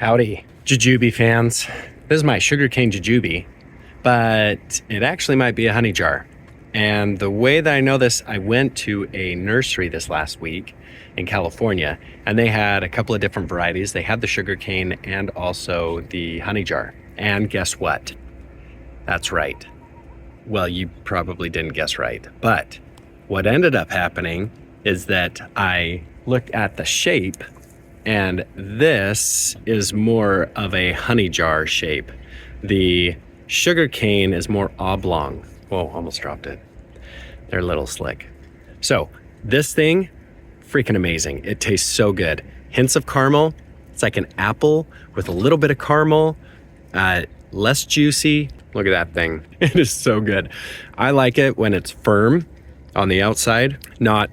Howdy, Jujube fans. This is my sugarcane Jujube, but it actually might be a honey jar. And the way that I know this, I went to a nursery this last week in California, and they had a couple of different varieties. They had the sugarcane and also the honey jar. And guess what? That's right. Well, you probably didn't guess right, but what ended up happening is that I looked at the shape, and this is more of a honey jar shape. The sugar cane is more oblong. Whoa, almost dropped it. They're a little slick. So this thing, freaking amazing. It tastes so good. Hints of caramel. It's like an apple with a little bit of caramel, less juicy. Look at that thing. It is so good. I like it when it's firm on the outside, not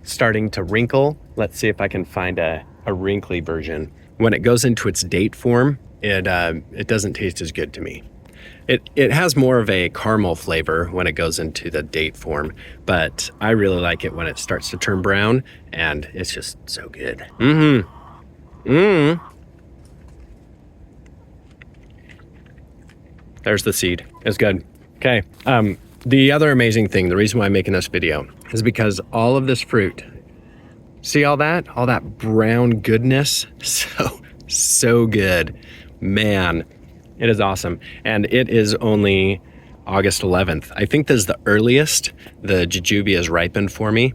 starting to wrinkle. Let's see if I can find a wrinkly version. When it goes into its date form, it doesn't taste as good to me. It has more of a caramel flavor when it goes into the date form, but I really like it when it starts to turn brown, and it's just so good. There's the seed. It's good. Okay. The other amazing thing, the reason why I'm making this video is because all of this fruit, see all that brown goodness? So good. Man, it is awesome. And it is only August 11th. I think this is the earliest the Jujube is ripened for me.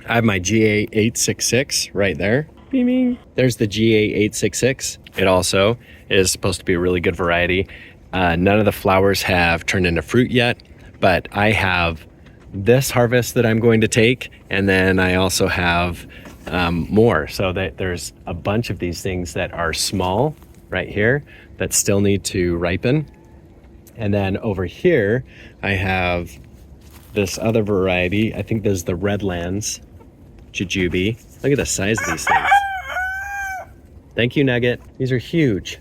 I have my GA866 right there. Beaming. There's the GA866. It also is supposed to be a really good variety. None of the flowers have turned into fruit yet, but I have this harvest that I'm going to take, and then I also have more. So that there's a bunch of these things that are small right here that still need to ripen. And then over here, I have this other variety. I think this is the Redlands Jujube. Look at the size of these things. Thank you, Nugget. These are huge.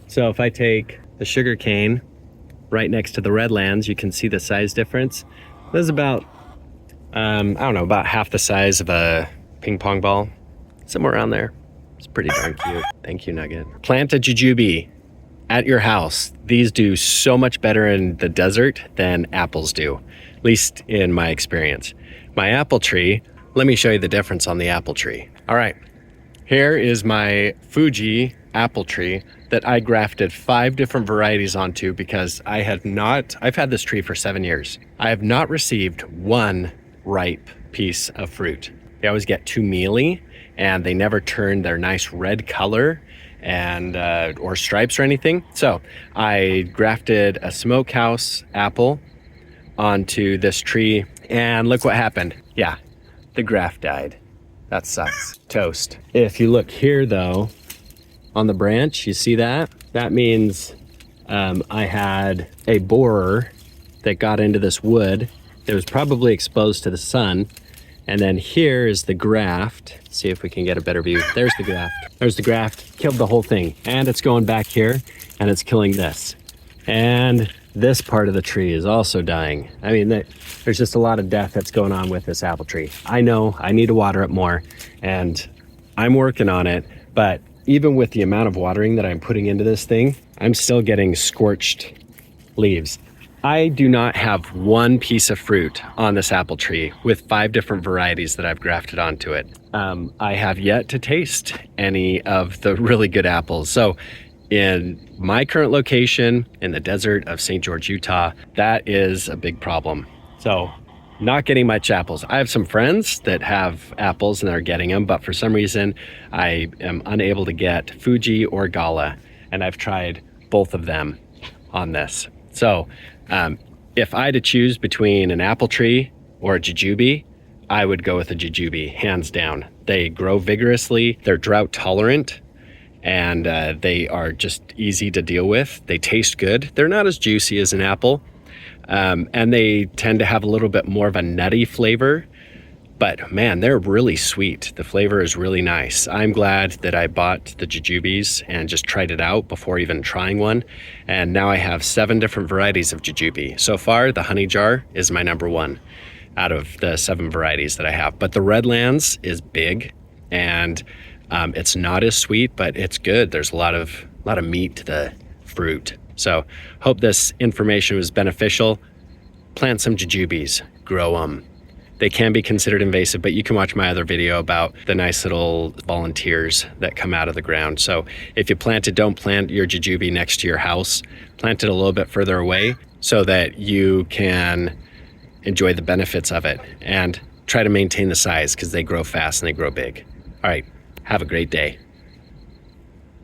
So if I take the sugar cane right next to the Redlands, you can see the size difference. This is about, I don't know, about half the size of a ping pong ball, somewhere around there. It's pretty darn cute. Thank you, Nugget. Plant a Jujube at your house. These do so much better in the desert than apples do, at least in my experience. My apple tree, let me show you the difference on the apple tree. All right, here is my Fuji apple tree that I grafted 5 different varieties onto because I've had this tree for 7 years. I have not received one ripe piece of fruit. They always get too mealy, and they never turn their nice red color and or stripes or anything. So I grafted a smokehouse apple onto this tree, and look what happened. Yeah, the graft died. That sucks. Toast. If you look here though, on the branch, you see that? That means I had a borer that got into this wood that was probably exposed to the sun. And then here is the graft. Let's see if we can get a better view. There's the graft. There's the graft. Killed the whole thing. And it's going back here, and it's killing this. And this part of the tree is also dying. I mean, there's just a lot of death that's going on with this apple tree. I know I need to water it more, and I'm working on it, but even with the amount of watering that I'm putting into this thing, I'm still getting scorched leaves. I do not have one piece of fruit on this apple tree with 5 different varieties that I've grafted onto it. I have yet to taste any of the really good apples. So in my current location in the desert of St. George, Utah, that is a big problem. So not getting much apples. I have some friends that have apples and are getting them, but for some reason I am unable to get Fuji or Gala, and I've tried both of them on this. So if I had to choose between an apple tree or a Jujube, I would go with a Jujube, hands down. They grow vigorously, they're drought tolerant, and they are just easy to deal with. They taste good. They're not as juicy as an apple. And they tend to have a little bit more of a nutty flavor, but man, they're really sweet. The flavor is really nice. I'm glad that I bought the Jujubes and just tried it out before even trying one. And now I have 7 different varieties of Jujube. So far, the honey jar is my #1 out of the 7 varieties that I have, but the Redlands is big, and It's not as sweet, but it's good. There's a lot of meat to the fruit. So hope this information was beneficial. Plant some jujubes, grow them. They can be considered invasive, but you can watch my other video about the nice little volunteers that come out of the ground. So if you plant it, don't plant your jujube next to your house. Plant it a little bit further away so that you can enjoy the benefits of it, and try to maintain the size because they grow fast and they grow big. All right, have a great day.